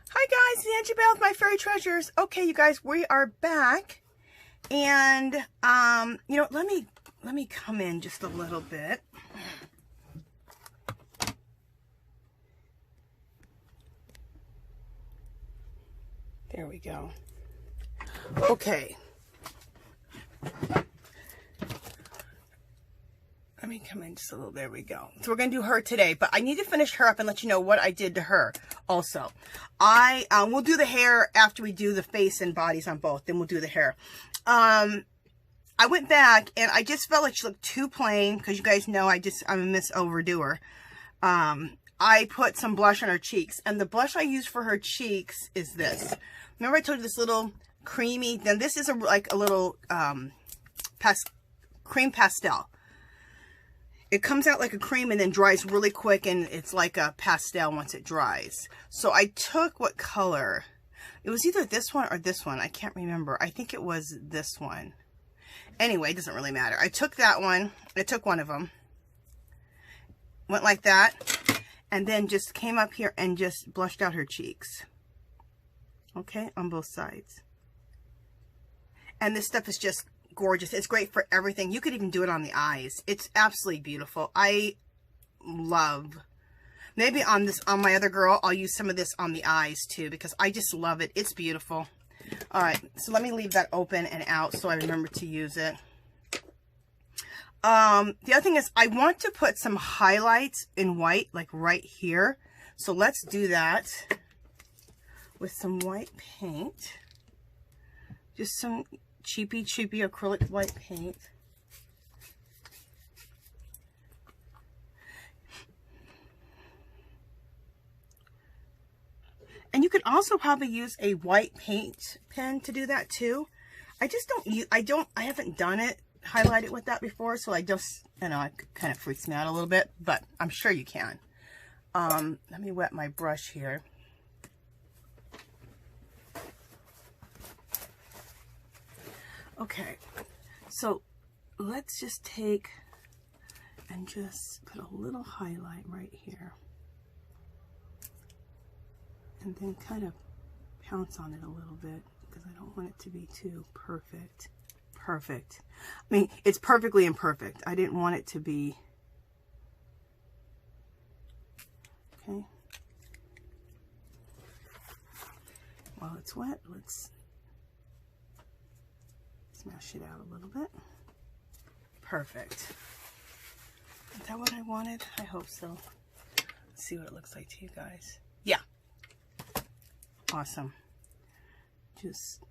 Hi guys, it's Angie Bell with My Fairy Treasures. Okay, you guys, we are back, and you know, let me come in just a little bit. There we go. Okay. Let me come in just a little. There we go. So we're going to do her today, but I need to finish her up and let you know what I did to her also. We'll do the hair after we do the face and bodies on both. Then we'll do the hair. I went back and I just felt like she looked too plain because you guys know I'm a Miss Overdoer. I put some blush on her cheeks, and the blush I use for her cheeks is this. Remember I told you this little creamy, then this is like a little cream pastel. It comes out like a cream and then dries really quick, and it's like a pastel once it dries. So I took what color? It was either this one or this one. I can't remember. I think it was this one. Anyway, it doesn't really matter. I took that one. I took one of them. Went like that. And then just came up here and just blushed out her cheeks. Okay, on both sides. And this stuff is just gorgeous. It's great for everything. You could even do it on the eyes. It's absolutely beautiful. I love, maybe on my other girl, I'll use some of this on the eyes too, because I just love it. It's beautiful. All right, so let me leave that open and out so I remember to use it. The other thing is I want to put some highlights in white, like right here. So let's do that with some white paint. Just some cheapy acrylic white paint. And you could also probably use a white paint pen to do that too. I just don't use, I haven't done it, highlighted with that before, so I just, you know, it kind of freaks me out a little bit, but I'm sure you can. Let me wet my brush here. Okay, so let's just take and just put a little highlight right here. And then kind of pounce on it a little bit because I don't want it to be too perfect. Perfect. I mean, it's perfectly imperfect. I didn't want it to be. Okay. While it's wet, let's smash it out a little bit. Perfect. Is that what I wanted? I hope so. Let's see what it looks like to you guys. Yeah. Awesome. Just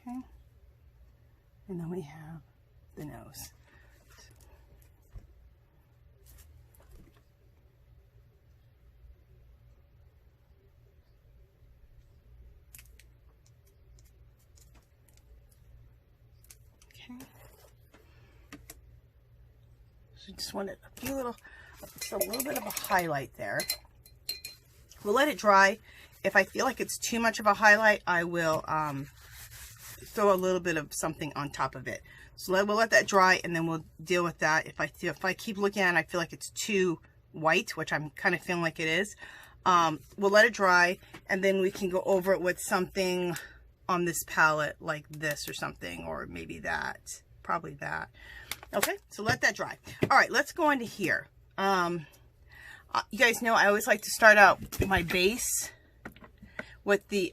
okay. And then we have the nose. Okay. So just wanted just a little bit of a highlight there. We'll let it dry. If I feel like it's too much of a highlight, I will throw a little bit of something on top of it. So we'll let that dry, and then we'll deal with that. If I keep looking at it, I feel like it's too white, which I'm kind of feeling like it is. We'll let it dry, and then we can go over it with something on this palette like this or something, or maybe that, probably that. Okay, so let that dry. All right, let's go into here. You guys know I always like to start out my base with the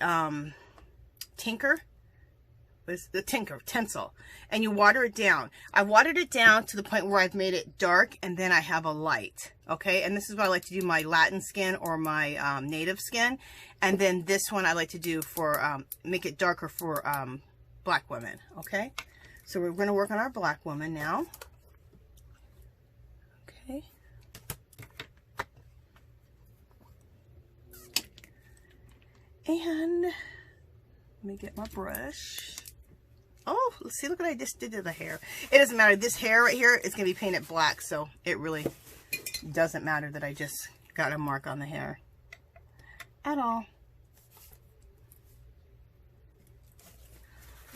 tinsel, and you water it down. I've watered it down to the point where I've made it dark, and then I have a light. Okay, and this is what I like to do my Latin skin or my native skin, and then this one I like to do for make it darker for black women. Okay, so we're going to work on our black woman now. Okay. And let me get my brush. Oh, let's see, look what I just did to the hair. It doesn't matter. This hair right here is going to be painted black, so it really doesn't matter that I just got a mark on the hair at all.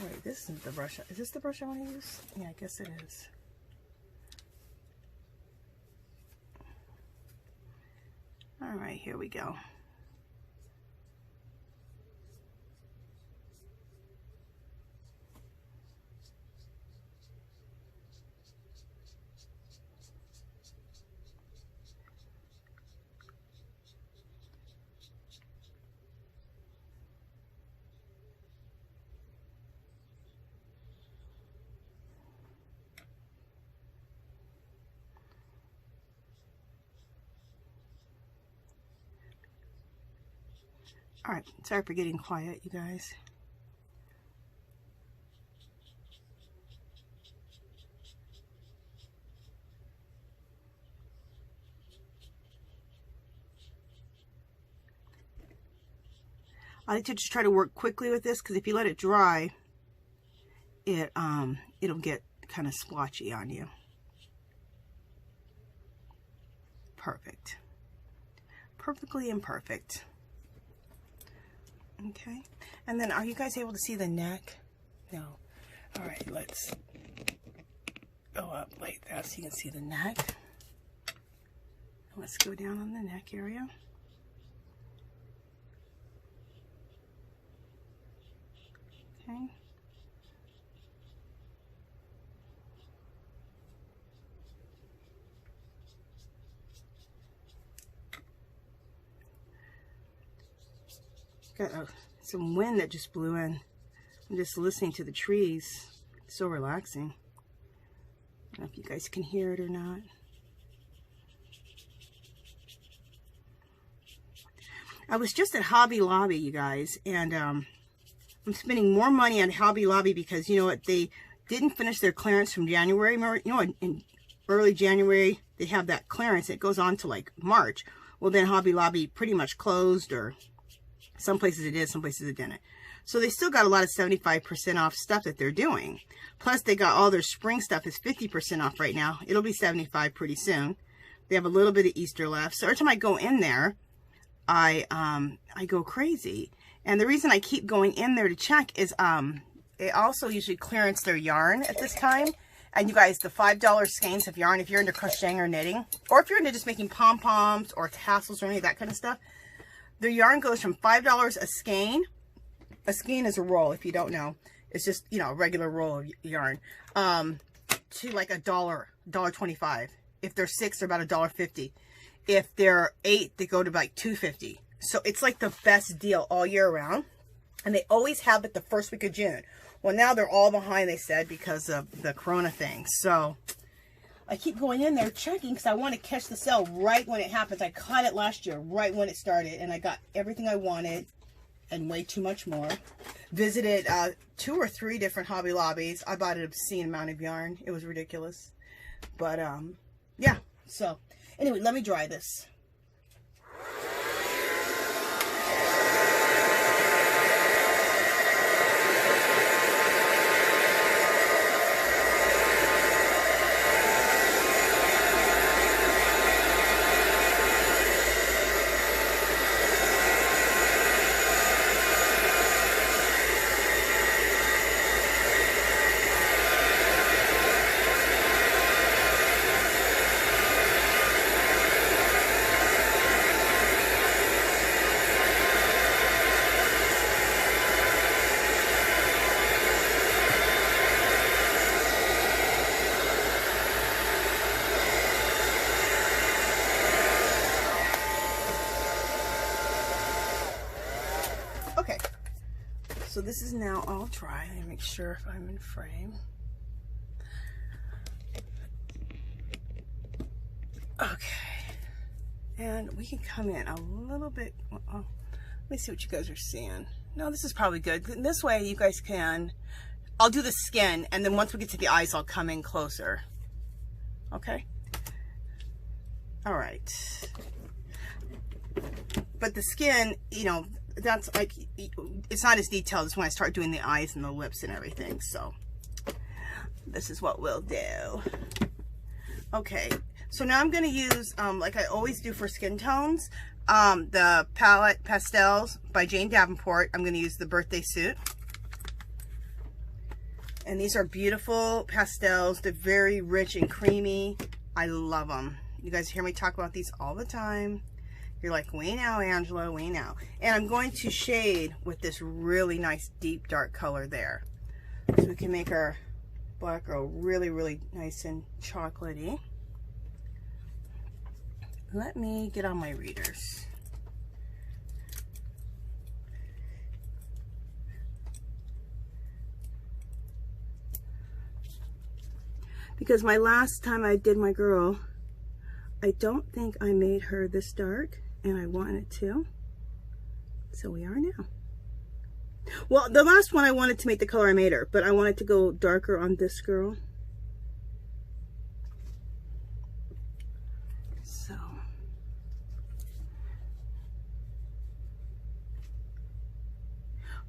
Wait, this isn't the brush. Is this the brush I want to use? Yeah, I guess it is. All right, here we go. All right, sorry for getting quiet, you guys. I like to just try to work quickly with this because if you let it dry, it'll get kind of splotchy on you. Perfect. Perfectly imperfect. Okay, and then are you guys able to see the neck? No. All right, let's go up like that so you can see the neck. Let's go down on the neck area. Okay. Got some wind that just blew in. I'm just listening to the trees. It's so relaxing. I don't know if you guys can hear it or not. I was just at Hobby Lobby, you guys, and I'm spending more money on Hobby Lobby because, you know what, they didn't finish their clearance from January. You know, in early January, they have that clearance. It goes on to like March. Well, then Hobby Lobby pretty much closed, or some places it did, some places it didn't. So they still got a lot of 75% off stuff that they're doing. Plus they got all their spring stuff is 50% off right now. It'll be 75 pretty soon. They have a little bit of Easter left. So every time I go in there, I go crazy. And the reason I keep going in there to check is they also usually clearance their yarn at this time. And you guys, the $5 skeins of yarn, if you're into crocheting or knitting, or if you're into just making pom-poms or tassels or any of that kind of stuff, their yarn goes from $5 a skein. A skein is a roll, if you don't know. It's just, you know, a regular roll of yarn. To like $1.25. If they're 6, they're about $1.50. If they're 8, they go to like $2.50. So it's like the best deal all year round. And they always have it the first week of June. Well, now they're all behind, they said, because of the corona thing. So I keep going in there checking because I want to catch the sale right when it happens. I caught it last year, right when it started, and I got everything I wanted and way too much more. Visited 2 or 3 different Hobby Lobbies. I bought an obscene amount of yarn. It was ridiculous. But, yeah. So, anyway, let me dry this. So this is now all dry. Let me make sure if I'm in frame. Okay. And we can come in a little bit. Let me see what you guys are seeing. No, this is probably good. This way you guys can, I'll do the skin, and then once we get to the eyes, I'll come in closer. Okay? All right. But the skin, you know, that's like, it's not as detailed as when I start doing the eyes and the lips and everything. So this is what we'll do. Okay, so now I'm going to use, like I always do for skin tones, the palette Pastels by Jane Davenport. I'm going to use the Birthday Suit. And these are beautiful pastels. They're very rich and creamy. I love them. You guys hear me talk about these all the time. You're like, "Way now, Angela, way now." And I'm going to shade with this really nice deep dark color there. So we can make our black girl really, really nice and chocolatey. Let me get on my readers. Because my last time I did my girl, I don't think I made her this dark, and I wanted to. So we are now. Well, the last one I wanted to make the color I made her, but I wanted to go darker on this girl. So.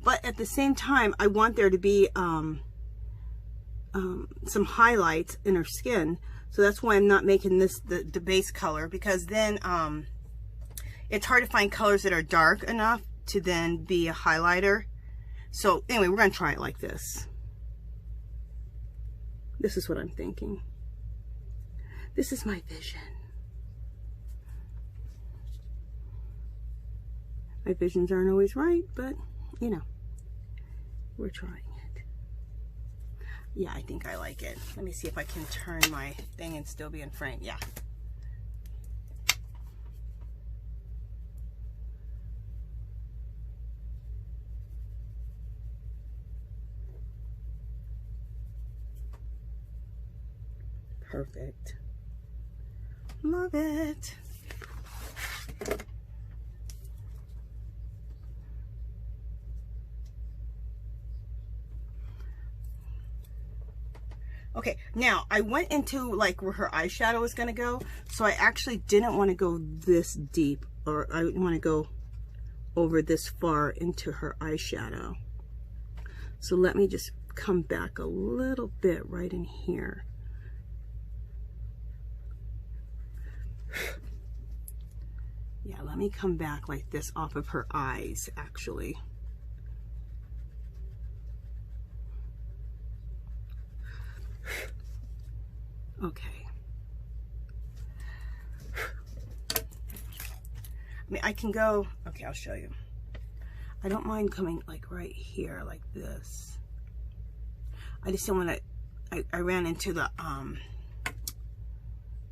But at the same time, I want there to be some highlights in her skin. So that's why I'm not making this the base color, because then it's hard to find colors that are dark enough to then be a highlighter. So anyway, we're going to try it like this. This is what I'm thinking. This is my vision. My visions aren't always right, but you know, we're trying it. Yeah, I think I like it. Let me see if I can turn my thing and still be in frame. Yeah. Perfect. Love it. Okay, now I went into like where her eyeshadow was going to go, so I actually didn't want to go this deep, or I want to go over this far into her eyeshadow. So let me just come back a little bit right in here. Yeah, let me come back like this off of her eyes, actually. Okay. I mean, I can go, okay, I'll show you. I don't mind coming like right here, like this. I just don't want to, I ran into the, I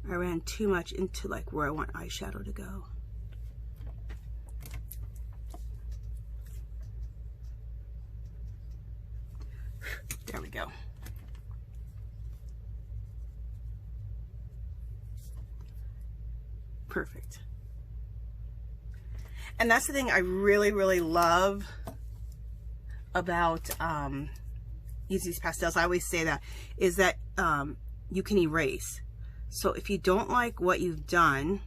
ran too much into like where I want eyeshadow to go. There we go. Perfect. And that's the thing I really, really love about using these pastels. I always say that, is that you can erase. So if you don't like what you've done,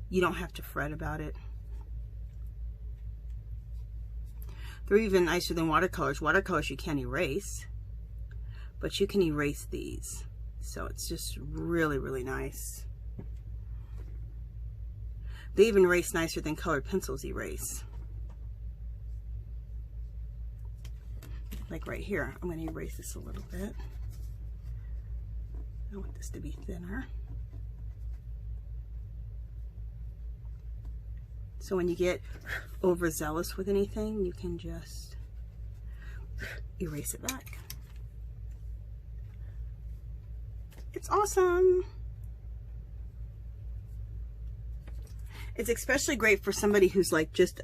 you don't have to fret about it. They're even nicer than watercolors. Watercolors you can't erase, but you can erase these. So it's just really, really nice. They even erase nicer than colored pencils erase. Like right here, I'm going to erase this a little bit. I want this to be thinner. So when you get overzealous with anything, you can just erase it back. It's awesome. It's especially great for somebody who's like just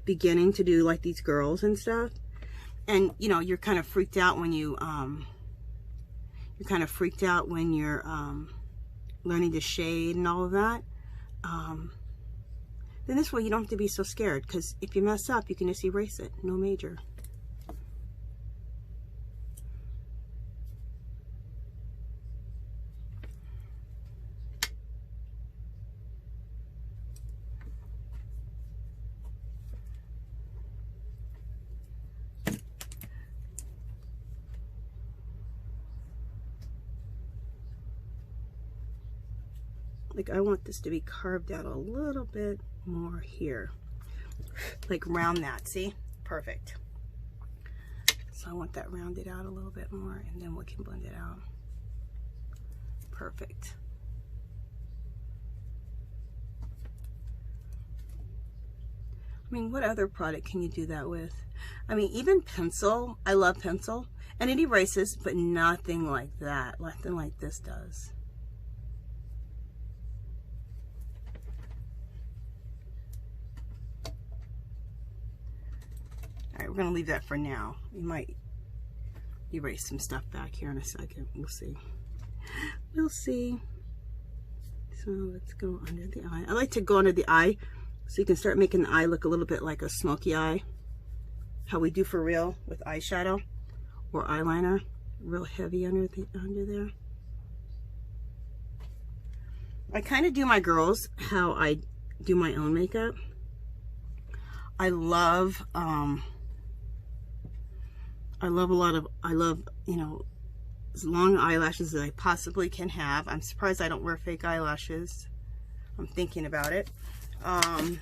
beginning to do like these girls and stuff. And you know, you're kind of freaked out when you're learning to shade and all of that. Then this way you don't have to be so scared, because if you mess up, you can just erase it. No major. Like I want this to be carved out a little bit more here, like round that. See, perfect. So I want that rounded out a little bit more, and then we can blend it out. Perfect. I mean, what other product can you do that with? I mean, even pencil. I love pencil, and it erases, but nothing like that. Nothing like this does. All right, we're gonna leave that for now. We might erase some stuff back here in a second. We'll see. We'll see. So let's go under the eye. I like to go under the eye so you can start making the eye look a little bit like a smoky eye. How we do for real with eyeshadow or eyeliner. Real heavy under there. I kind of do my girls how I do my own makeup. I love you know, as long eyelashes as I possibly can have. I'm surprised I don't wear fake eyelashes. I'm thinking about it. I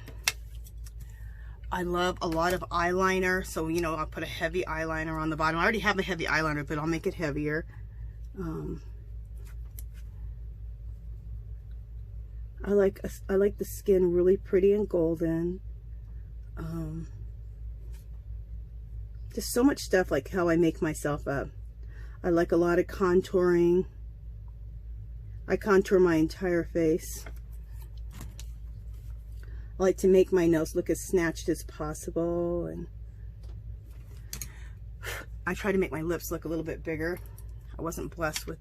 love a lot of eyeliner, so you know, I'll put a heavy eyeliner on the bottom. I already have a heavy eyeliner, but I'll make it heavier. I like the skin really pretty and golden. Just so much stuff, like how I make myself up. I like a lot of contouring. I contour my entire face. I like to make my nose look as snatched as possible, and I try to make my lips look a little bit bigger. I wasn't blessed with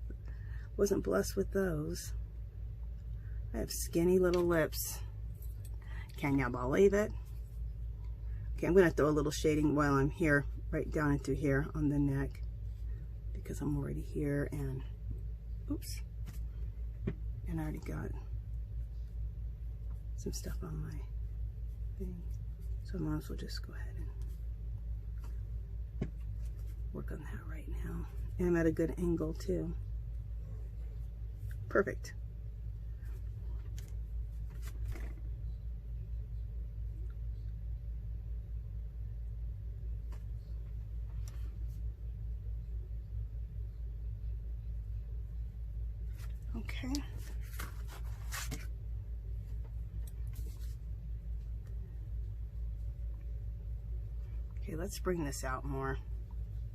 those. I have skinny little lips. Can y'all believe it? Okay, I'm gonna throw a little shading while I'm here, right down into here on the neck, because I'm already here, and oops, and I already got some stuff on my thing, so I might as well just go ahead and work on that right now. And I'm at a good angle too. Perfect. Okay. Okay, let's bring this out more,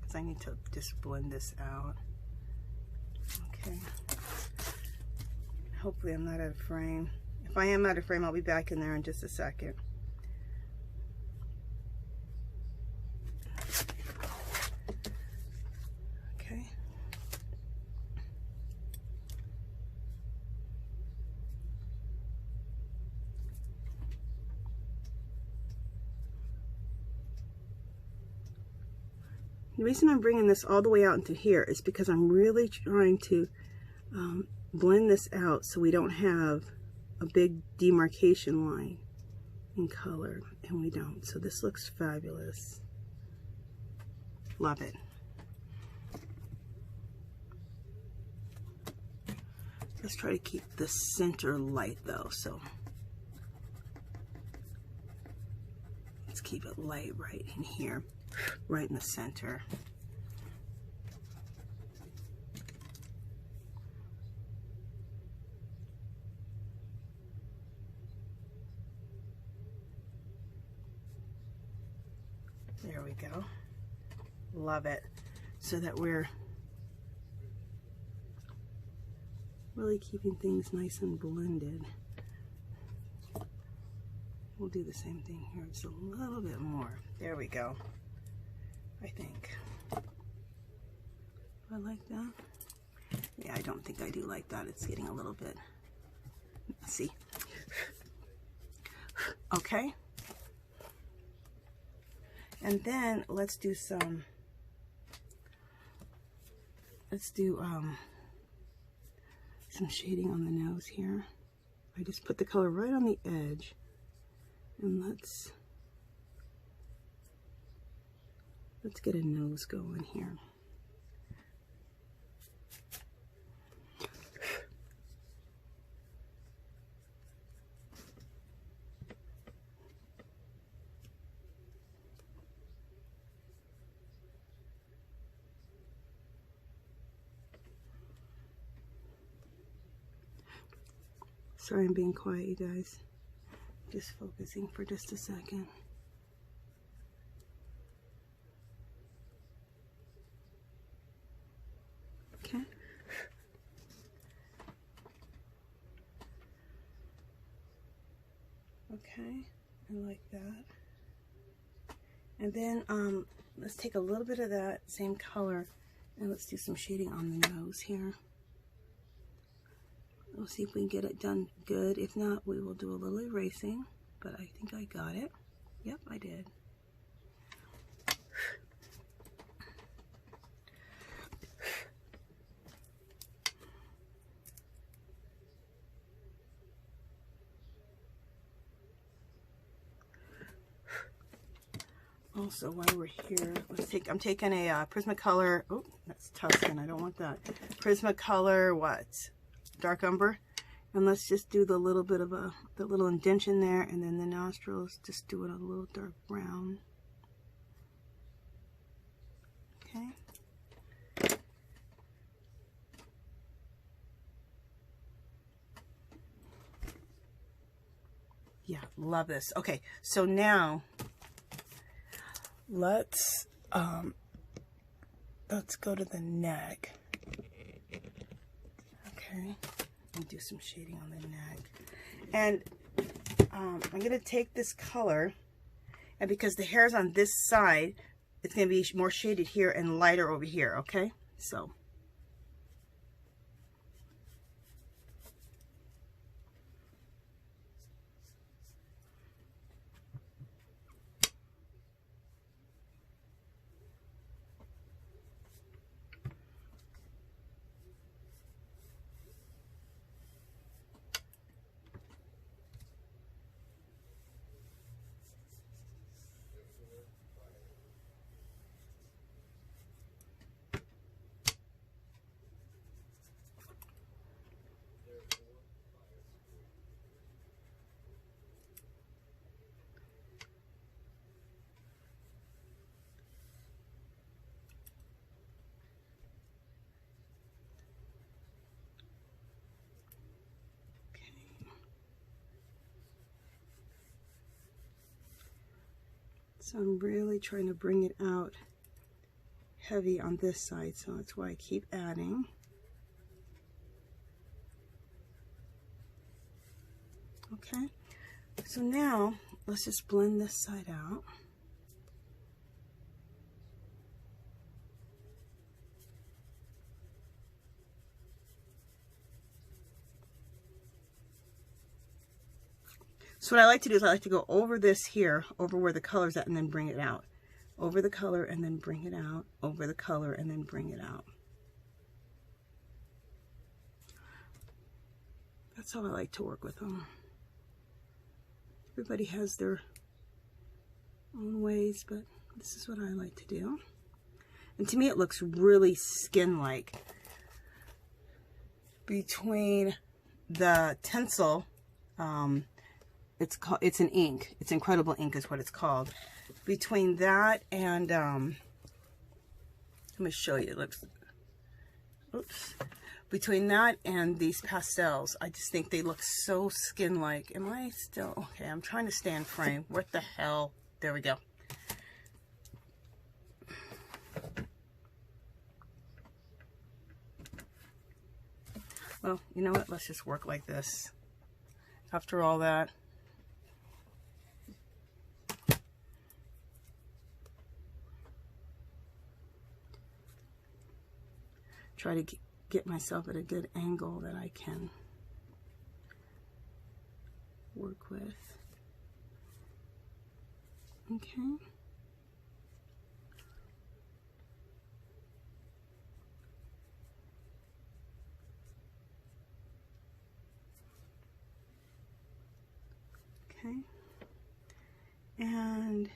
because I need to just blend this out. Okay. Hopefully I'm not out of frame. If I am out of frame, I'll be back in there in just a second. Okay. The reason I'm bringing this all the way out into here is because I'm really trying to blend this out so we don't have a big demarcation line in color, and we don't. So this looks fabulous. Love it. Let's try to keep the center light though, so let's keep it light right in here, right in the center. There we go. Love it. So that we're really keeping things nice and blended. We'll do the same thing here, just a little bit more. There we go. I think. Do I like that? Yeah, I don't think I do like that. It's getting a little bit messy. Okay. And then let's do some, some shading on the nose here. I just put the color right on the edge, and let's get a nose going here. Sorry, I'm being quiet, you guys. Just focusing for just a second. Okay. Okay, I like that. And then let's take a little bit of that same color and let's do some shading on the nose here. We'll see if we can get it done good. If not, we will do a little erasing, but I think I got it. Yep, I did. Also, while we're here, I'm taking a Prismacolor, oh, that's Tuscan, I don't want that. Prismacolor, what? Dark Umber. And let's just do the little bit of the little indentation there, and then the nostrils, just do it a little dark brown. Okay. Yeah, love this. Okay, so now let's go to the neck. Okay, and do some shading on the neck. And I'm gonna take this color, and because the hair's on this side, it's gonna be more shaded here and lighter over here. Okay, so. So I'm really trying to bring it out heavy on this side, so that's why I keep adding. Okay, so now let's just blend this side out. So what I like to do is I like to go over this here, over where the color's at, and then bring it out. Over the color and then bring it out. Over the color and then bring it out. That's how I like to work with them. Everybody has their own ways, but this is what I like to do. And to me it looks really skin-like. Between the tinsel, it's an ink. It's Incredible Ink is what it's called. Between that and let me show you. It looks. Oops. Between that and these pastels, I just think they look so skin-like. Am I still okay? I'm trying to stay in frame. What the hell? There we go. Well, you know what? Let's just work like this. After all that. Try to get myself at a good angle that I can work with. Okay. Okay. And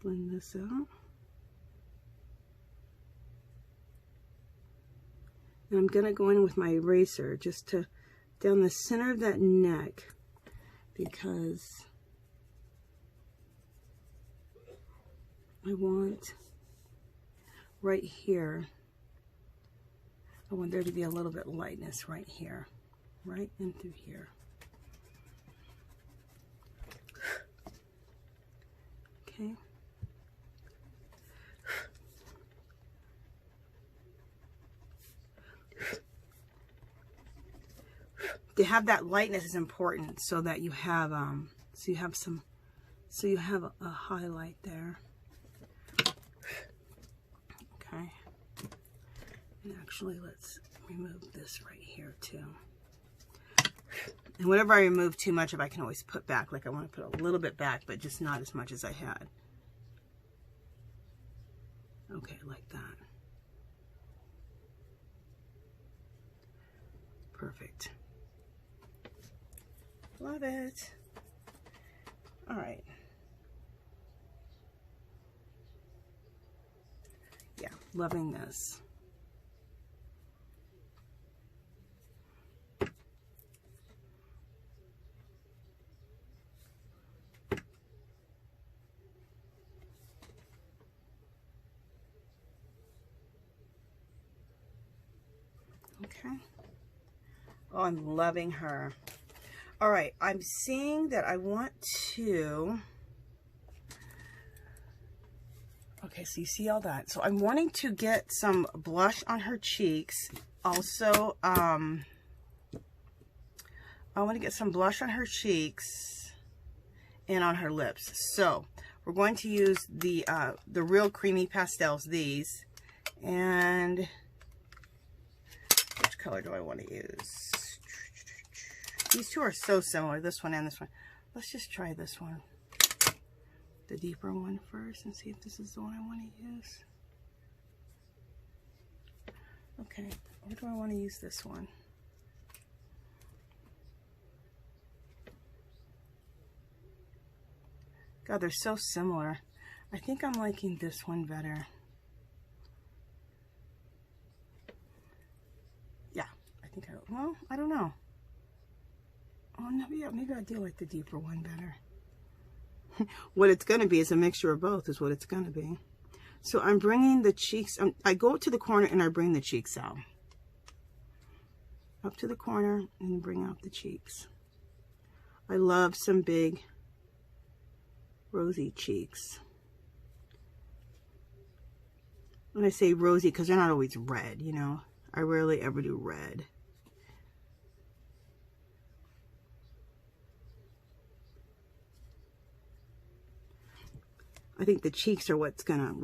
blend this out. And I'm going to go in with my eraser just to down the center of that neck, because I want right here. I want there to be a little bit of lightness right here, right in through here. Okay. To have that lightness is important so that you have so you have a highlight there. Okay. And actually, let's remove this right here too. And whatever I remove too much of, I can always put back. Like I want to put a little bit back, but just not as much as I had. Okay, like that. Perfect. Love it. All right. Yeah, loving this. Okay. Oh, I'm loving her. All right, I'm seeing that I want to, okay, so you see all that. So I'm wanting to get some blush on her cheeks. Also, I want to get some blush on her cheeks and on her lips. So we're going to use the real creamy pastels, these. And which color do I want to use? These two are so similar, this one and this one. Let's just try this one, the deeper one first, and see if this is the one I want to use. Okay, or do I want to use this one? God, they're so similar. I think I'm liking this one better. Yeah, I think well, I don't know. Oh, no, yeah, maybe I do like the deeper one better. What it's going to be is a mixture of both is what it's going to be. So I'm bringing the cheeks, I go to the corner and I bring the cheeks out. Up to the corner and bring out the cheeks. I love some big rosy cheeks. When I say rosy, because they're not always red, you know. I rarely ever do red. I think the cheeks are what's gonna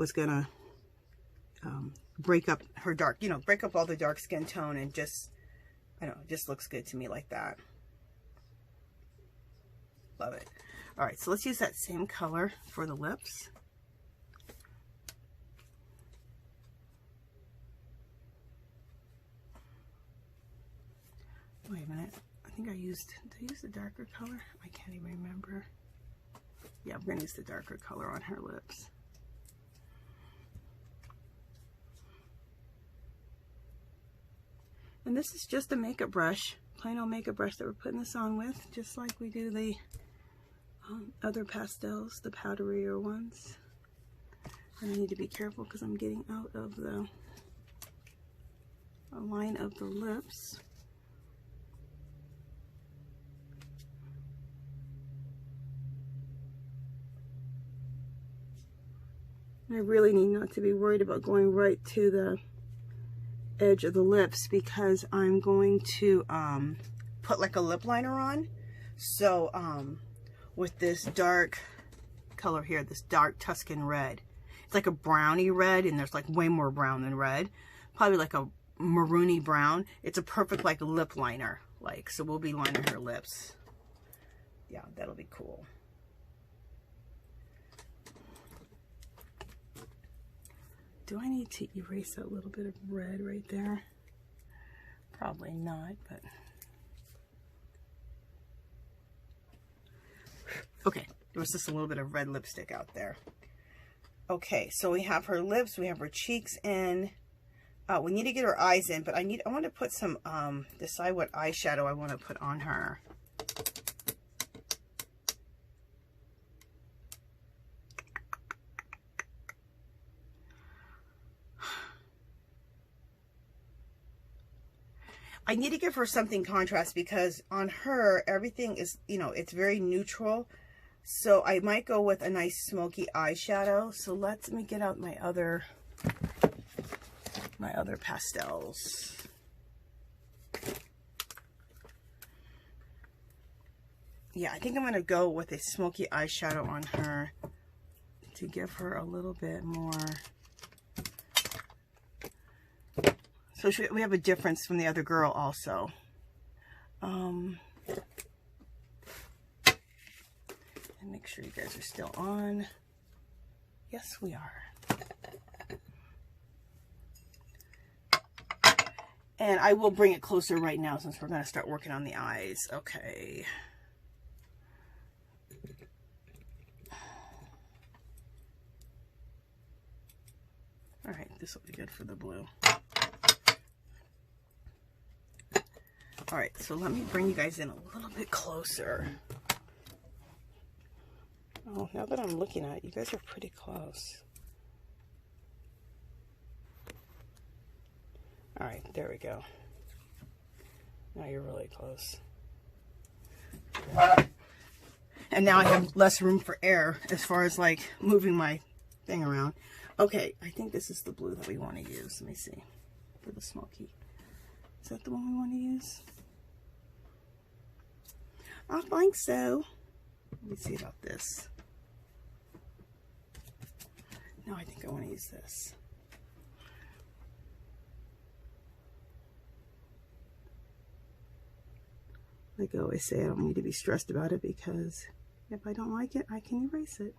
break up her dark, you know, break up all the dark skin tone, and just, I don't know, just looks good to me like that. Love it. All right, so let's use that same color for the lips. Wait a minute. I think did I use the darker color? I can't even remember. Yeah, I'm going to use the darker color on her lips. And this is just a makeup brush, plain old makeup brush that we're putting this on with, just like we do the other pastels, the powderier ones. And I need to be careful because I'm getting out of the line of the lips. I really need not to be worried about going right to the edge of the lips because I'm going to put like a lip liner on. So with this dark color here, this dark Tuscan red, it's like a brownie red, and there's like way more brown than red, probably like a maroony brown. It's a perfect like lip liner, like, so we'll be lining her lips. Yeah, that'll be cool. Do I need to erase that little bit of red right there? Probably not, but... Okay, there was just a little bit of red lipstick out there. Okay, so we have her lips, we have her cheeks in. We need to get her eyes in, but I want to put some, decide what eyeshadow I want to put on her. I need to give her something contrast because on her, everything is, you know, it's very neutral. So I might go with a nice smoky eyeshadow. So let me get out my other pastels. Yeah, I think I'm going to go with a smoky eyeshadow on her to give her a little bit more. So we have a difference from the other girl also. And make sure you guys are still on. Yes, we are. And I will bring it closer right now since we're going to start working on the eyes. Okay. All right, this will be good for the blue. All right, so let me bring you guys in a little bit closer. Oh, now that I'm looking at it, you guys are pretty close. All right, there we go. Now you're really close. And now I have less room for air as far as like moving my thing around. Okay, I think this is the blue that we want to use. Let me see. For the smoky. Is that the one we want to use? I think so. Let me see about this. No, I think I want to use this. Like I always say, I don't need to be stressed about it because if I don't like it, I can erase it.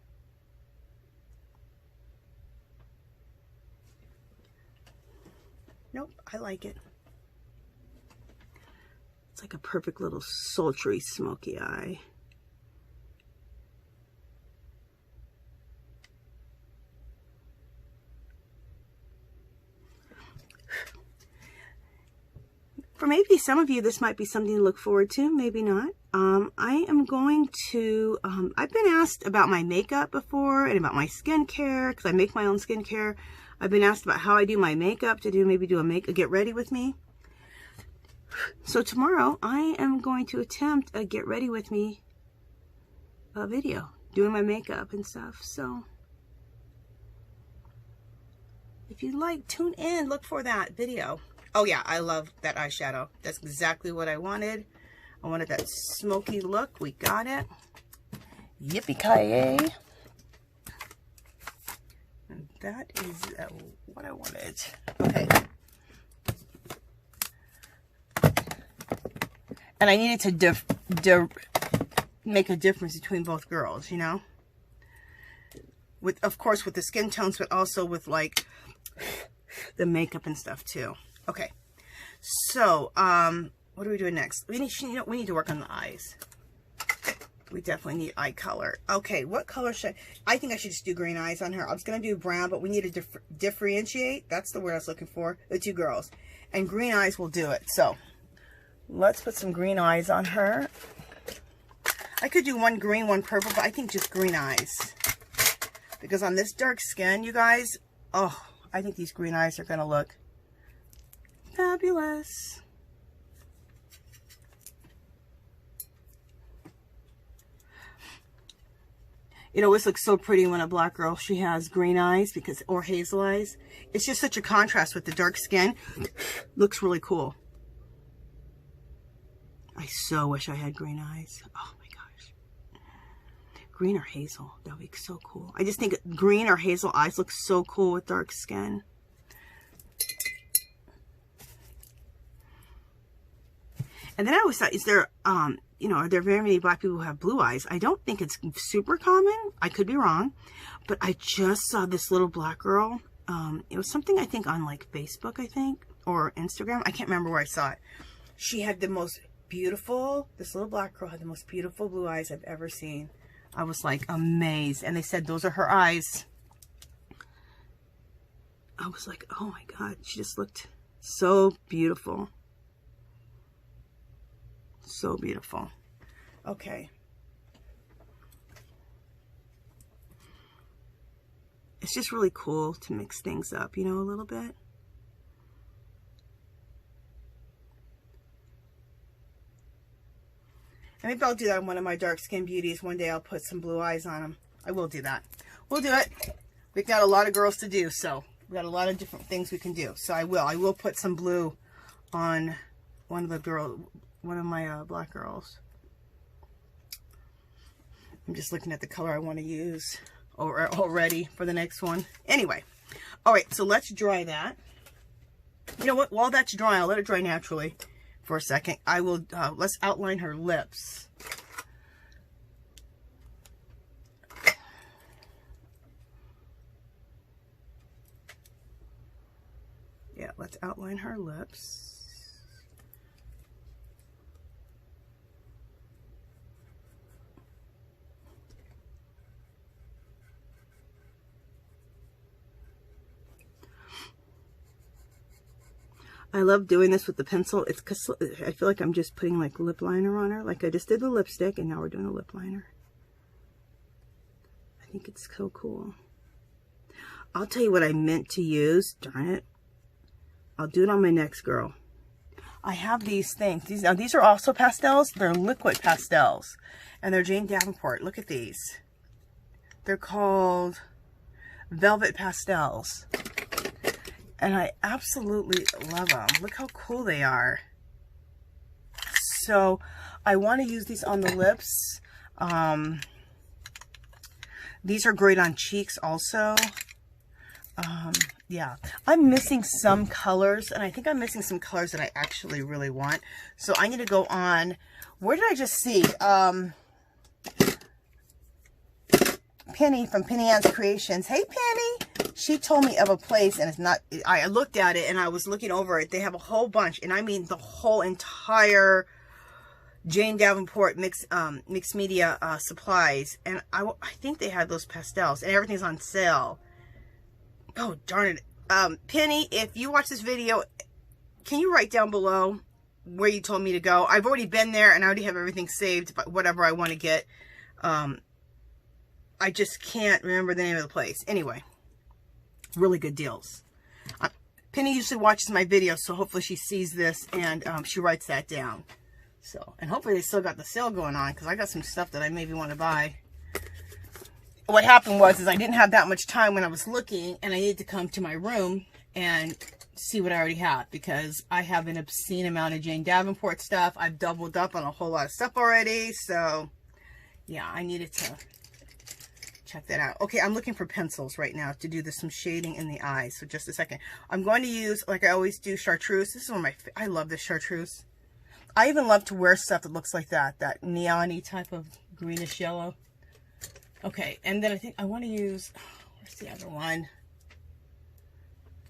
Nope, I like it. It's like a perfect little sultry smoky eye. For maybe some of you, this might be something to look forward to, maybe not. I am going to, I've been asked about my makeup before and about my skincare, because I make my own skincare. I've been asked about how I do my makeup, to maybe do a get ready with me. So tomorrow, I am going to attempt a get ready with me video, doing my makeup and stuff. So if you'd like, tune in, look for that video. Oh yeah, I love that eyeshadow. That's exactly what I wanted. I wanted that smoky look. We got it. Yippee-ki-yay. And that is what I wanted. Okay. And I needed to make a difference between both girls, you know? Of course, with the skin tones, but also with like the makeup and stuff too. Okay, so what are we doing next? We need to work on the eyes. We definitely need eye color. Okay, what color should I think I should just do green eyes on her. I was gonna do brown, but we need to differentiate. That's the word I was looking for. The two girls, and green eyes will do it. So let's put some green eyes on her. I could do one green, one purple, but I think just green eyes because on this dark skin, you guys. Oh, I think these green eyes are gonna look fabulous. It always looks so pretty when a black girl, she has green eyes or hazel eyes. It's just such a contrast with the dark skin. Looks really cool. I so wish I had green eyes. Oh my gosh. Green or hazel, that would be so cool. I just think green or hazel eyes look so cool with dark skin. And then I always thought, is there, you know, are there very many black people who have blue eyes? I don't think it's super common. I could be wrong. But I just saw this little black girl. It was something I think on like Facebook, I think, or Instagram. I can't remember where I saw it. She had the most beautiful, this little black girl had the most beautiful blue eyes I've ever seen. I was like amazed. And they said those are her eyes. I was like, oh my God, she just looked so beautiful. So beautiful. Okay. It's just really cool to mix things up, you know, a little bit. And maybe I'll do that on one of my dark skin beauties. One day I'll put some blue eyes on them. I will do that. We'll do it. We've got a lot of girls to do, so we've got a lot of different things we can do. So I will put some blue on one of my black girls. I'm just looking at the color I want to use already for the next one. Anyway, all right, so let's dry that. You know what? While that's dry, I'll let it dry naturally for a second. I will, let's outline her lips. Yeah, let's outline her lips. I love doing this with the pencil. It's because I feel like I'm just putting like lip liner on her. Like I just did the lipstick and now we're doing a lip liner. I think it's so cool. I'll tell you what I meant to use. Darn it. I'll do it on my next girl. I have these things. These are also pastels. They're liquid pastels. And they're Jane Davenport. Look at these. They're called Velvet Pastels. And I absolutely love them. Look how cool they are. So I want to use these on the lips. These are great on cheeks also. Yeah, I'm missing some colors, and I think I'm missing some colors that I actually really want. So I need to go on, where did I just see? Penny from Penny Ann's Creations. Hey, Penny! She told me of a place, and it's not, I looked at it, and I was looking over it. They have a whole bunch, and I mean the whole entire Jane Davenport mixed media supplies. And I think they had those pastels, and everything's on sale. Oh, darn it. Penny, if you watch this video, can you write down below where you told me to go? I've already been there, and I already have everything saved, but whatever I want to get. I just can't remember the name of the place. Anyway, really good deals. Penny usually watches my videos, so hopefully she sees this, and she writes that down. So, and hopefully they still got the sale going on, because I got some stuff that I maybe want to buy. What happened was I didn't have that much time when I was looking, and I needed to come to my room and see what I already have, because I have an obscene amount of Jane Davenport stuff. I've doubled up on a whole lot of stuff already, so yeah, I needed to check that out. Okay, I'm looking for pencils right now to do some shading in the eyes. So just a second. I'm going to use, like I always do, chartreuse. This is one of my, I love this chartreuse. I even love to wear stuff that looks like that neon-y type of greenish yellow. Okay, and then I think I want to use, where's the other one?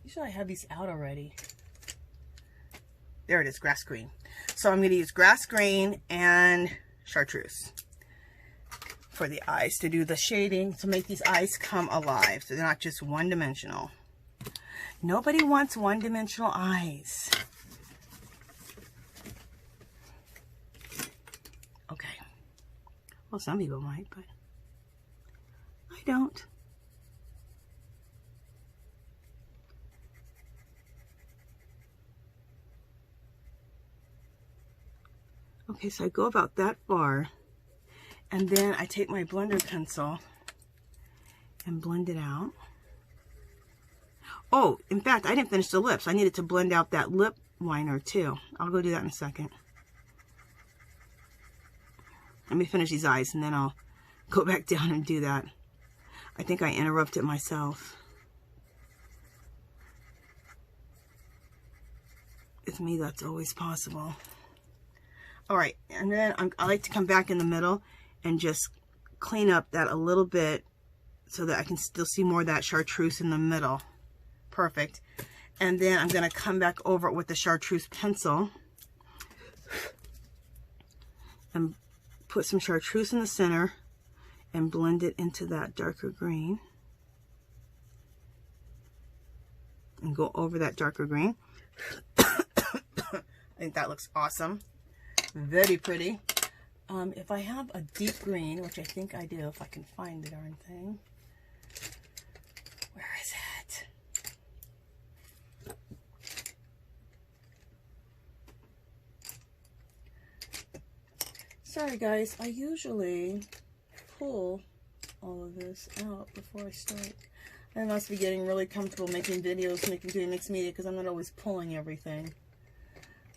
Usually I have these out already. There it is, grass green. So I'm going to use grass green and chartreuse for the eyes to do the shading, to make these eyes come alive, so they're not just one-dimensional. Nobody wants one-dimensional eyes. Okay. Well, some people might, but I don't. Okay, so I go about that far, and then I take my blender pencil and blend it out. Oh, in fact, I didn't finish the lips. I needed to blend out that lip liner too. I'll go do that in a second. Let me finish these eyes, and then I'll go back down and do that. I think I interrupted myself. With me, that's always possible. All right, and then I like to come back in the middle and just clean up that a little bit so that I can still see more of that chartreuse in the middle. Perfect. And then I'm going to come back over it with the chartreuse pencil and put some chartreuse in the center and blend it into that darker green. And go over that darker green. I think that looks awesome. Very pretty. If I have a deep green, which I think I do, if I can find the darn thing. Where is it? Sorry guys, I usually pull all of this out before I start. I must be getting really comfortable making videos, doing mixed media, because I'm not always pulling everything.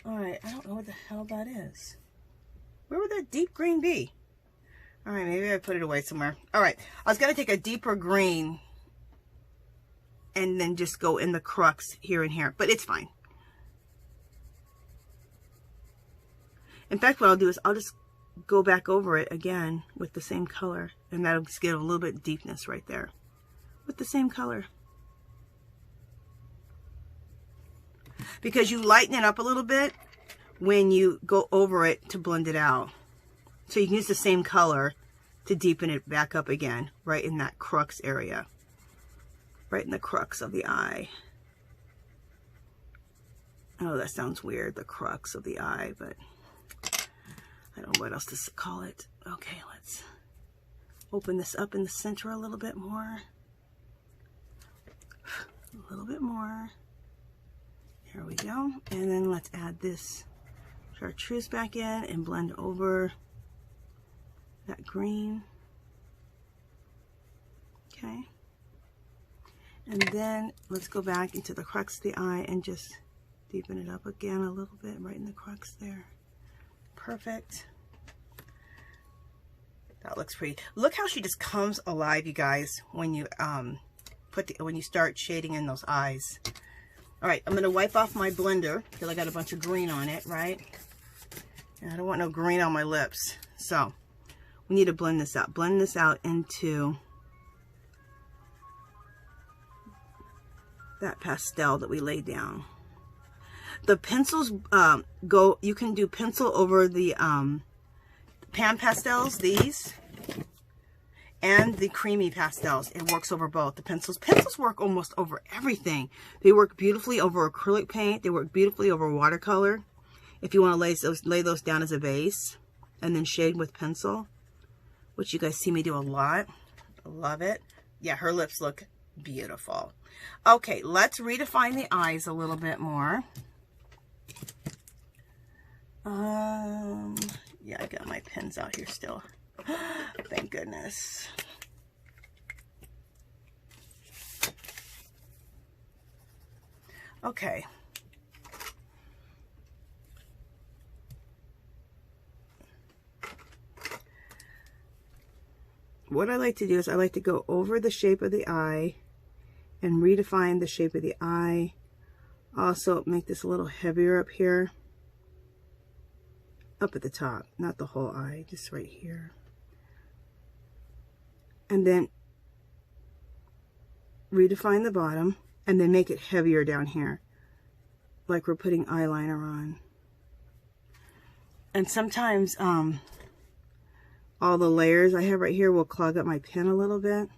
Alright, I don't know what the hell that is. Where would that deep green be? Alright, maybe I put it away somewhere. Alright, I was going to take a deeper green and then just go in the crux here and here, but it's fine. In fact, what I'll do is I'll just go back over it again with the same color, and that'll just give a little bit of deepness right there with the same color. Because you lighten it up a little bit when you go over it to blend it out. So you can use the same color to deepen it back up again, right in that crux area. Right in the crux of the eye. Oh, that sounds weird, the crux of the eye, but I don't know what else to call it. Okay, let's open this up in the center a little bit more. A little bit more. Here we go. And then let's add this chartreuse back in and blend over that green. Okay. And then let's go back into the crux of the eye and just deepen it up again a little bit right in the crux there. Perfect. That looks pretty. Look how she just comes alive, you guys, when you when you start shading in those eyes. All right, I'm going to wipe off my blender because I got a bunch of green on it, right? And I don't want no green on my lips. So we need to blend this out. Blend this out into that pastel that we laid down. The pencils you can do pencil over the pan pastels, these, and the creamy pastels. It works over both. The pencils work almost over everything. They work beautifully over acrylic paint. They work beautifully over watercolor. If you want to lay those down as a base and then shade with pencil, which you guys see me do a lot. I love it. Yeah, her lips look beautiful. Okay, let's redefine the eyes a little bit more. Yeah, I got my pens out here still. Thank goodness. Okay. What I like to do is I like to go over the shape of the eye and redefine the shape of the eye. Also make this a little heavier up here. Up at the top, not the whole eye, just right here. And then redefine the bottom and then make it heavier down here, like we're putting eyeliner on. And sometimes all the layers I have right here will clog up my pen a little bit.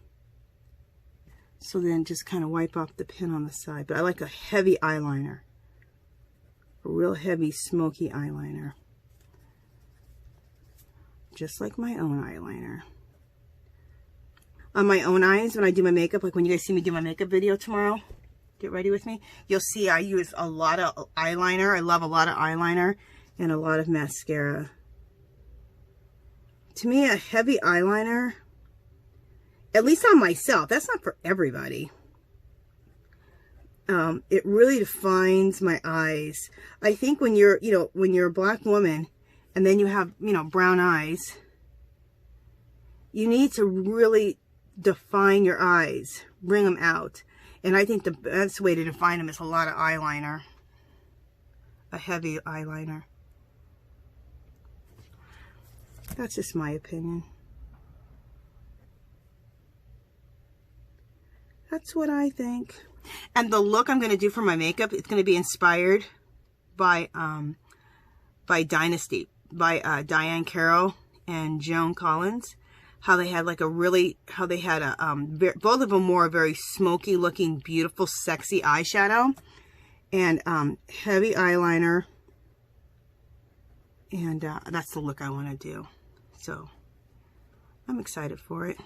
So then just kind of wipe off the pen on the side. But I like a heavy eyeliner, a real heavy smoky eyeliner. Just like my own eyeliner. On my own eyes, when I do my makeup, like when you guys see me do my makeup video tomorrow, get ready with me, you'll see I use a lot of eyeliner. I love a lot of eyeliner and a lot of mascara. To me, a heavy eyeliner, at least on myself, that's not for everybody. It really defines my eyes. I think when you're, when you're a black woman, and then you have, brown eyes, you need to really define your eyes, bring them out. And I think the best way to define them is a lot of eyeliner, a heavy eyeliner. That's just my opinion. That's what I think. And the look I'm going to do for my makeup, it's going to be inspired by Dynasty. By Diane Carroll and Joan Collins. How they had like a really, both of them wore a very smoky looking, beautiful, sexy eyeshadow. And heavy eyeliner. And that's the look I want to do. So, I'm excited for it.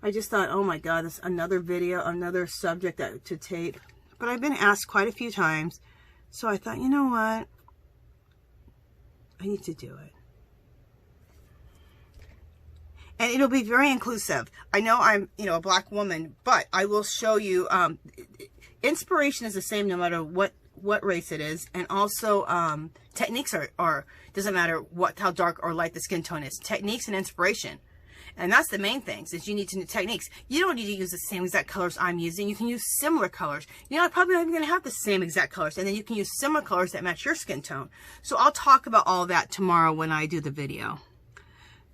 I just thought, oh my God, this another video, another subject to tape. But I've been asked quite a few times. So I thought, you know what? I need to do it. And it'll be very inclusive. I know I'm, you know, a black woman, but I will show you, inspiration is the same no matter what race it is. And also, techniques are, doesn't matter how dark or light the skin tone is. Techniques and inspiration. And that's the main things, is you need to know techniques. You don't need to use the same exact colors I'm using. You can use similar colors. You're not probably not even going to have the same exact colors. And then you can use similar colors that match your skin tone. So I'll talk about all that tomorrow when I do the video.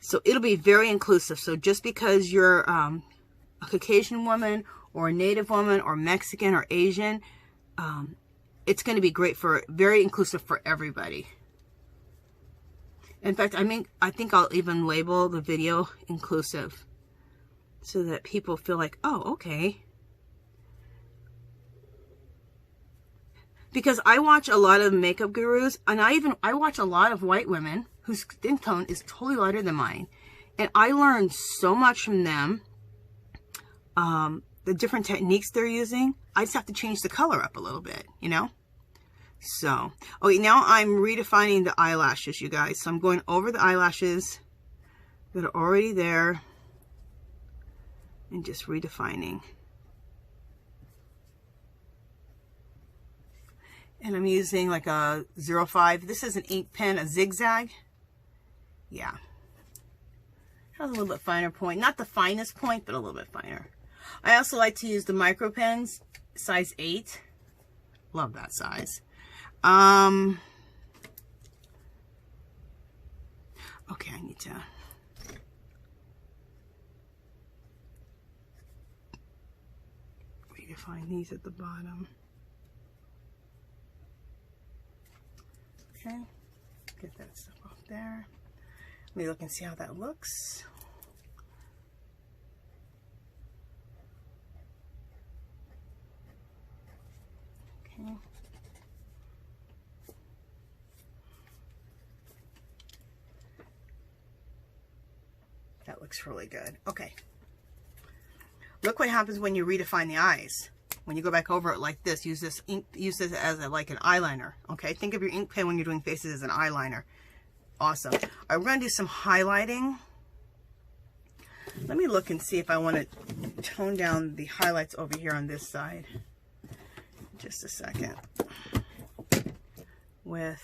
So it'll be very inclusive. So just because you're a Caucasian woman or a Native woman or Mexican or Asian, it's going to be great for, very inclusive for everybody. In fact, I think I'll even label the video inclusive so that people feel like, oh, okay. Because I watch a lot of makeup gurus, and I watch a lot of white women whose skin tone is totally lighter than mine. And I learned so much from them, the different techniques they're using. I just have to change the color up a little bit, you know? So, okay, now I'm redefining the eyelashes, you guys. So I'm going over the eyelashes that are already there and just redefining. And I'm using like a 05. This is an ink pen, a zigzag. Yeah. Has a little bit finer point. Not the finest point, but a little bit finer. I also like to use the micro pens, size 8. Love that size. Okay, I need to redefine these at the bottom. Okay, get that stuff off there. Let me look and see how that looks. Okay. That looks really good. Okay. Look what happens when you redefine the eyes. When you go back over it like this, use this ink, use this as like an eyeliner. Okay, think of your ink pen when you're doing faces as an eyeliner. Awesome. All right, we're going to do some highlighting. Let me look and see if I want to tone down the highlights over here on this side. Just a second. With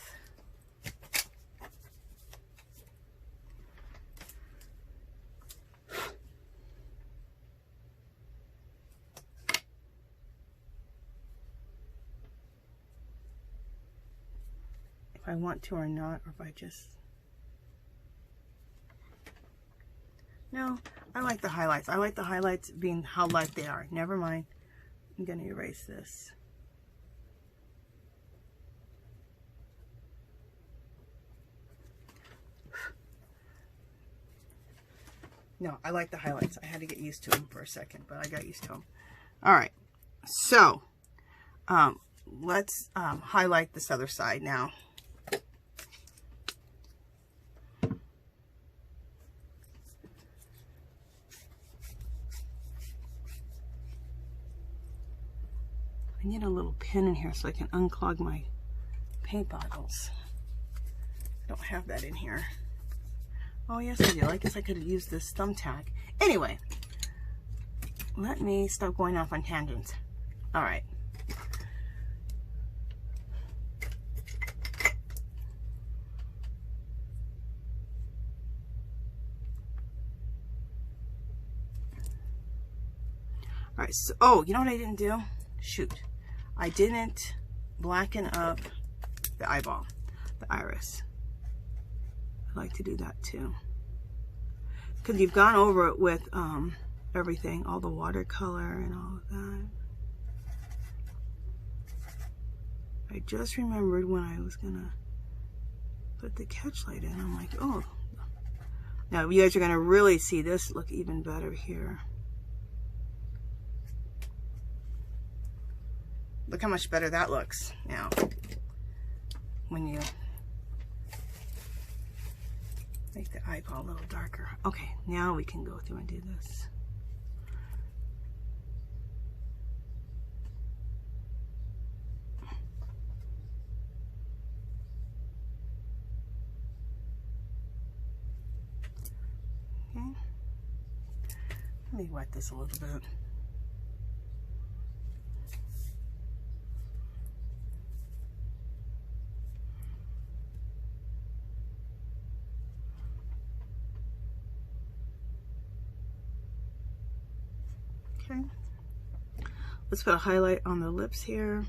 I want to or not, or if I just... No, I like the highlights. I like the highlights being how light they are. Never mind. I'm going to erase this. No, I like the highlights. I had to get used to them for a second, but I got used to them. All right. So, let's highlight this other side now. I need a little pin in here so I can unclog my paint bottles. I don't have that in here. Oh, yes, I do. I guess I could have used this thumbtack. Anyway, let me stop going off on tangents. All right. All right. So, oh, you know what I didn't do? Shoot. I didn't blacken up the eyeball, the iris. I like to do that too. Because you've gone over it with everything, all the watercolor and all of that. I just remembered when I was gonna put the catchlight in, I'm like, oh. Now you guys are gonna really see this look even better here. Look how much better that looks now when you make the eyeball a little darker. Okay, now we can go through and do this. Let me wet this a little bit. Okay. Let's put a highlight on the lips here.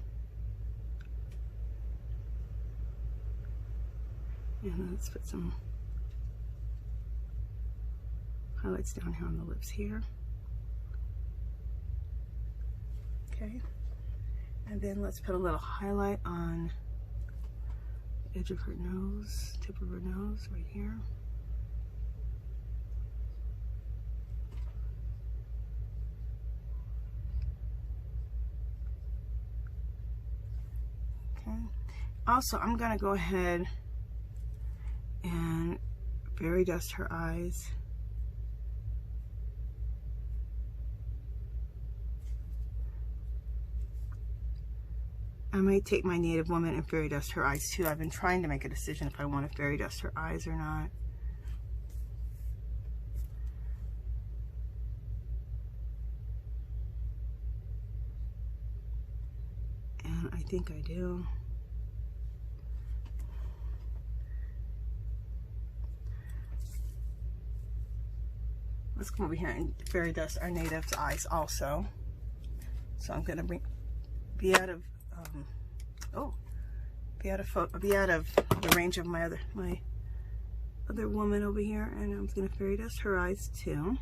And let's put some highlights down here on the lips here. Okay. And then let's put a little highlight on the edge of her nose, tip of her nose right here. Okay. Also, I'm going to go ahead and fairy dust her eyes. I might take my Native Woman and fairy dust her eyes too. I've been trying to make a decision if I want to fairy dust her eyes or not. And I think I do. Let's come over here and fairy dust our native's eyes also. So I'm gonna be out of the range of my other woman over here, and I'm gonna fairy dust her eyes too.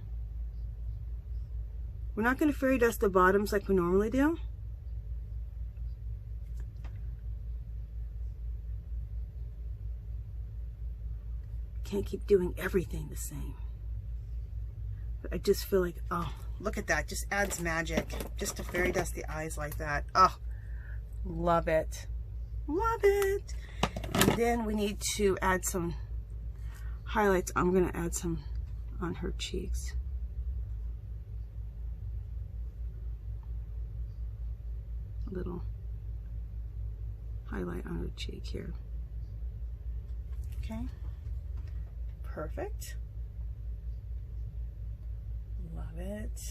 We're not gonna fairy dust the bottoms like we normally do. Can't keep doing everything the same. But I just feel like, oh, look at that. Just adds magic just to fairy dust the eyes like that. Oh, love it. Love it. And then we need to add some highlights. I'm going to add some on her cheeks. A little highlight on her cheek here. Okay. Perfect. Love it.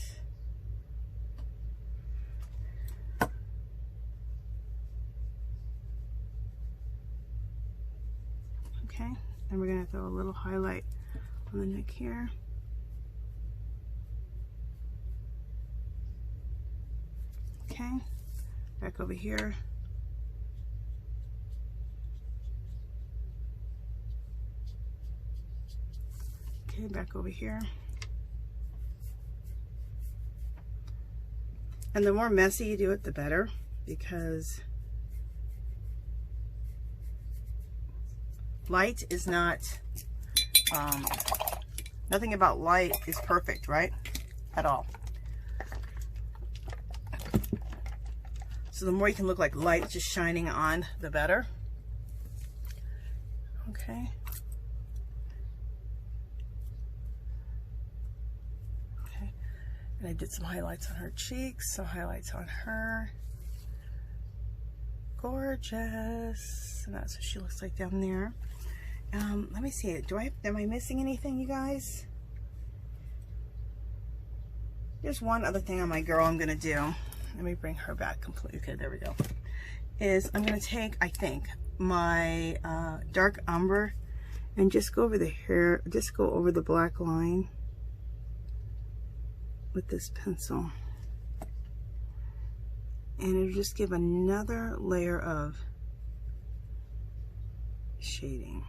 Okay, and we're gonna throw a little highlight on the neck here. Okay, back over here. Okay, back over here. And the more messy you do it, the better, because light is not, nothing about light is perfect, right? At all. So the more you can look like light just shining on, the better. Okay. And I did some highlights on her cheeks, some highlights on her. Gorgeous. And that's what she looks like down there. Let me see. Am I missing anything, you guys? There's one other thing on my girl I'm going to do. Let me bring her back completely. Okay, there we go. I'm going to take, I think, my dark umber and just go over the hair, just go over the black line with this pencil, and it'll just give another layer of shading.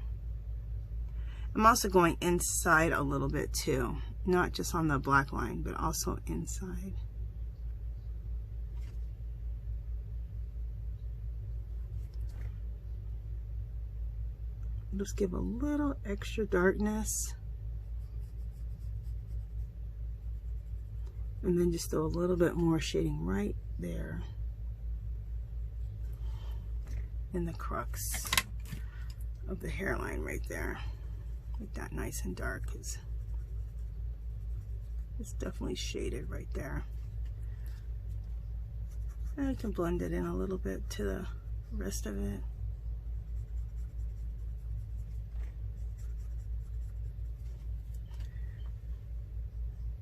I'm also going inside a little bit too, not just on the black line, but also inside. Just give a little extra darkness. And then just throw a little bit more shading right there in the crux of the hairline right there. Make that nice and dark, because it's definitely shaded right there. And I can blend it in a little bit to the rest of it.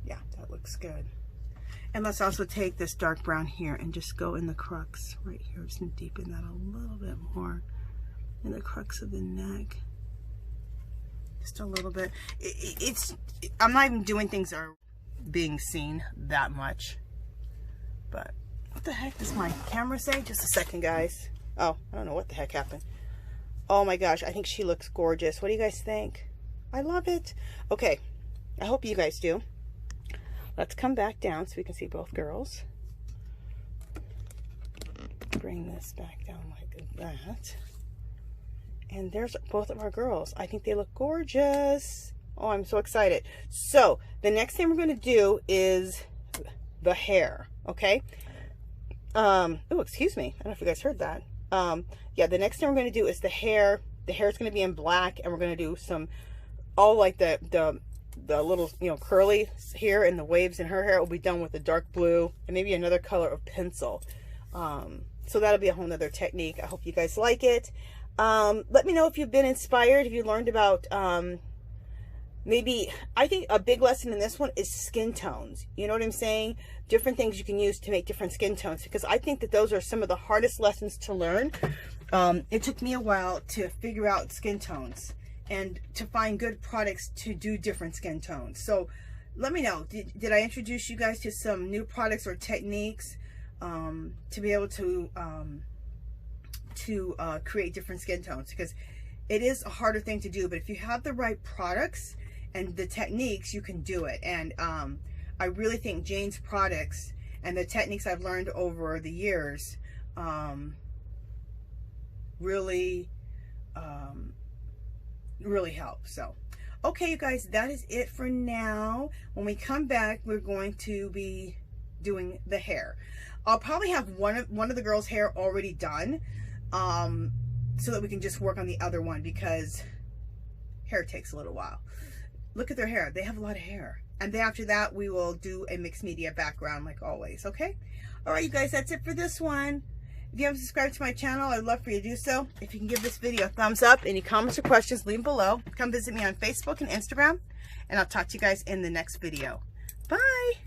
Yeah, that looks looks good. And let's also take this dark brown here and just go in the crux right here. Just deepen that a little bit more in the crux of the neck. Just a little bit. I'm not even doing things that are being seen that much. But what the heck does my camera say? Just a second, guys. Oh, I don't know what the heck happened. Oh my gosh, I think she looks gorgeous. What do you guys think? I love it. Okay, I hope you guys do. Let's come back down so we can see both girls. Bring this back down like that. And there's both of our girls. I think they look gorgeous. Oh, I'm so excited. So the next thing we're going to do is the hair. Okay. Oh, excuse me. I don't know if you guys heard that. Yeah, the next thing we're going to do is the hair. The hair is going to be in black, and we're going to do some, all like the little, you know, curly here and the waves in her hair will be done with the dark blue and maybe another color of pencil. So that'll be a whole nother technique. I hope you guys like it. Let me know if you've been inspired, if you learned about, maybe, I think a big lesson in this one is skin tones. You know what I'm saying? Different things you can use to make different skin tones, because I think that those are some of the hardest lessons to learn. It took me a while to figure out skin tones and to find good products to do different skin tones. So let me know, did I introduce you guys to some new products or techniques to be able to create different skin tones? Because it is a harder thing to do, but if you have the right products and the techniques, you can do it. And I really think Jane's products and the techniques I've learned over the years really help. So okay, you guys, that is it for now. When we come back, we're going to be doing the hair. I'll probably have one of the girls' hair already done, so that we can just work on the other one, because hair takes a little while. Look at their hair. They have a lot of hair. And then after that, we will do a mixed media background like always, okay? All right, you guys, that's it for this one. If you haven't subscribed to my channel, I'd love for you to do so. If you can give this video a thumbs up, any comments or questions, leave them below. Come visit me on Facebook and Instagram, and I'll talk to you guys in the next video. Bye!